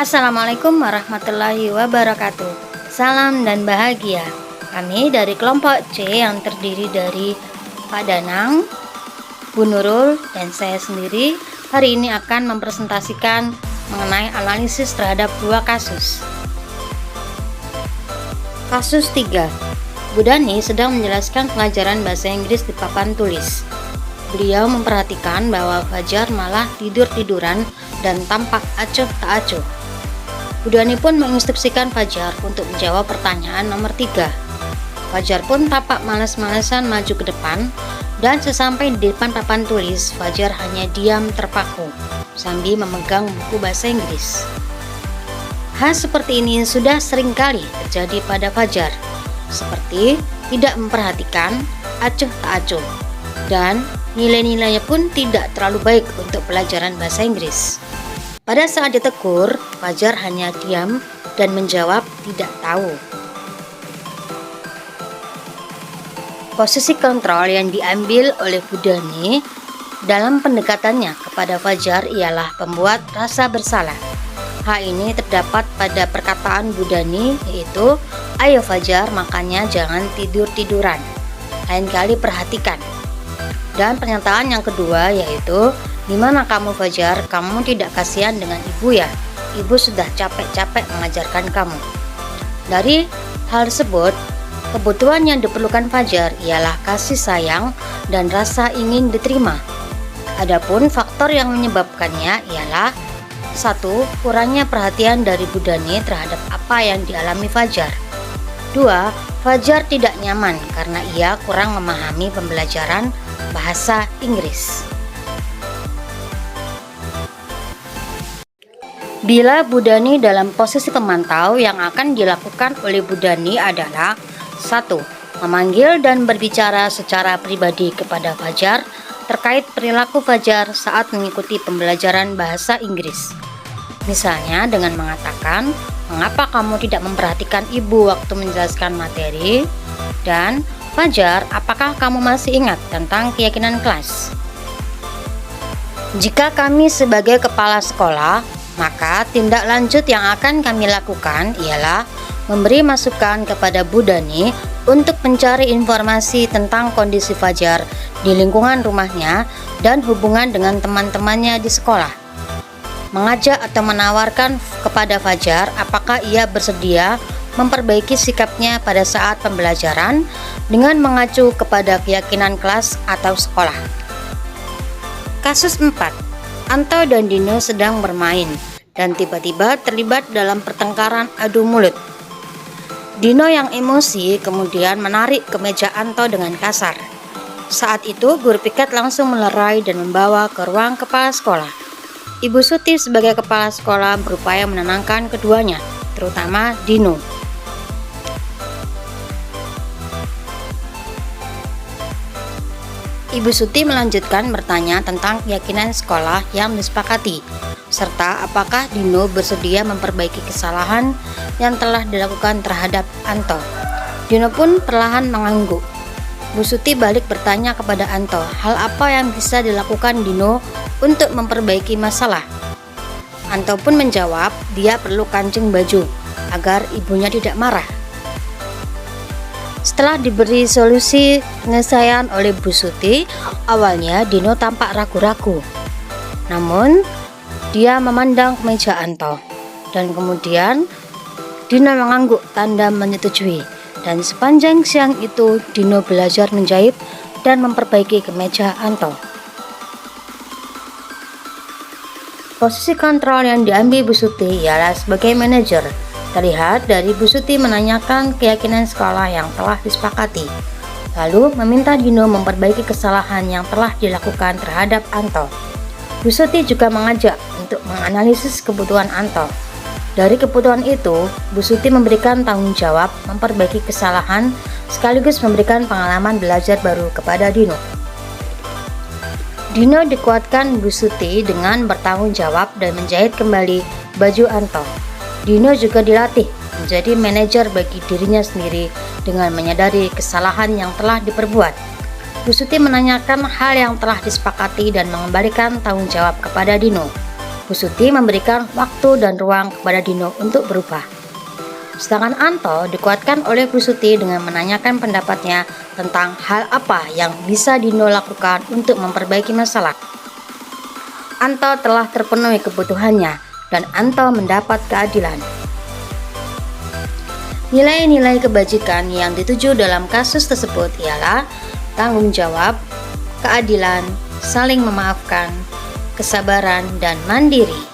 Assalamualaikum warahmatullahi wabarakatuh. Salam dan bahagia. Kami dari kelompok C yang terdiri dari Pak Danang, Bu Nurul, dan saya sendiri hari ini akan mempresentasikan mengenai analisis terhadap dua kasus. Kasus 3. Bu Dani sedang menjelaskan pelajaran bahasa Inggris di papan tulis. Beliau memperhatikan bahwa Fajar malah tidur-tiduran dan tampak acuh tak acuh. Bu Dani pun menginstruksikan Fajar untuk menjawab pertanyaan nomor 3. Fajar pun tampak malas-malasan maju ke depan, dan sesampai di depan papan tulis, Fajar hanya diam terpaku sambil memegang buku bahasa Inggris. Hal seperti ini sudah sering kali terjadi pada Fajar, seperti tidak memperhatikan, acuh tak acuh, dan nilai-nilainya pun tidak terlalu baik untuk pelajaran bahasa Inggris. Pada saat ditegur, Fajar hanya diam dan menjawab tidak tahu. Posisi kontrol yang diambil oleh Bu Dani dalam pendekatannya kepada Fajar ialah pembuat rasa bersalah. Hal ini terdapat pada perkataan Bu Dani, yaitu, "Ayo Fajar, makanya jangan tidur-tiduran. Lain kali perhatikan." Dan pernyataan yang kedua yaitu, "Gimana kamu Fajar, kamu tidak kasihan dengan ibu ya? Ibu sudah capek-capek mengajarkan kamu." Dari hal tersebut, kebutuhan yang diperlukan Fajar ialah kasih sayang dan rasa ingin diterima. Adapun faktor yang menyebabkannya ialah 1. Kurangnya perhatian dari Bu Dani terhadap apa yang dialami Fajar. 2. Fajar tidak nyaman karena ia kurang memahami pembelajaran bahasa Inggris. Bila Bu Dani dalam posisi pemantau, yang akan dilakukan oleh Bu Dani adalah 1. Memanggil dan berbicara secara pribadi kepada Fajar terkait perilaku Fajar saat mengikuti pembelajaran bahasa Inggris. Misalnya dengan mengatakan, "Mengapa kamu tidak memperhatikan ibu waktu menjelaskan materi?" Dan, "Fajar, apakah kamu masih ingat tentang keyakinan kelas?" Jika kami sebagai kepala sekolah, maka tindak lanjut yang akan kami lakukan ialah memberi masukan kepada Bu Dani untuk mencari informasi tentang kondisi Fajar di lingkungan rumahnya dan hubungan dengan teman-temannya di sekolah. Mengajak atau menawarkan kepada Fajar apakah ia bersedia memperbaiki sikapnya pada saat pembelajaran dengan mengacu kepada keyakinan kelas atau sekolah. Kasus 4. Anto dan Dino sedang bermain dan tiba-tiba terlibat dalam pertengkaran adu mulut. Dino yang emosi kemudian menarik kemeja Anto dengan kasar. Saat itu guru piket langsung melerai dan membawa ke ruang kepala sekolah. Ibu Suti sebagai kepala sekolah berupaya menenangkan keduanya, terutama Dino. Ibu Suti melanjutkan bertanya tentang keyakinan sekolah yang disepakati, serta apakah Dino bersedia memperbaiki kesalahan yang telah dilakukan terhadap Anto. Dino pun perlahan mengangguk. Bu Suti balik bertanya kepada Anto, hal apa yang bisa dilakukan Dino untuk memperbaiki masalah. Anto pun menjawab, dia perlu kancing baju agar ibunya tidak marah. Setelah diberi solusi penyelesaian oleh Bu Suti, awalnya Dino tampak ragu-ragu. Namun, dia memandang kemeja Anto, dan kemudian Dino mengangguk tanda menyetujui. Dan sepanjang siang itu, Dino belajar menjahit dan memperbaiki kemeja Anto. Posisi kontrol yang diambil Bu Suti ialah sebagai manajer. Terlihat dari Bu Suti menanyakan keyakinan sekolah yang telah disepakati, lalu meminta Dino memperbaiki kesalahan yang telah dilakukan terhadap Anto. Bu Suti juga mengajak untuk menganalisis kebutuhan Anto. Dari kebutuhan itu, Bu Suti memberikan tanggung jawab memperbaiki kesalahan sekaligus memberikan pengalaman belajar baru kepada Dino. Dino dikuatkan Bu Suti dengan bertanggung jawab dan menjahit kembali baju Anto. Dino juga dilatih menjadi manajer bagi dirinya sendiri dengan menyadari kesalahan yang telah diperbuat. Bu Suti menanyakan hal yang telah disepakati dan mengembalikan tanggung jawab kepada Dino. Bu Suti memberikan waktu dan ruang kepada Dino untuk berubah. Sedangkan Anto dikuatkan oleh Bu Suti dengan menanyakan pendapatnya tentang hal apa yang bisa Dino lakukan untuk memperbaiki masalah. Anto telah terpenuhi kebutuhannya dan Anto mendapat keadilan. Nilai-nilai kebajikan yang dituju dalam kasus tersebut ialah tanggung jawab, keadilan, saling memaafkan, kesabaran, dan mandiri.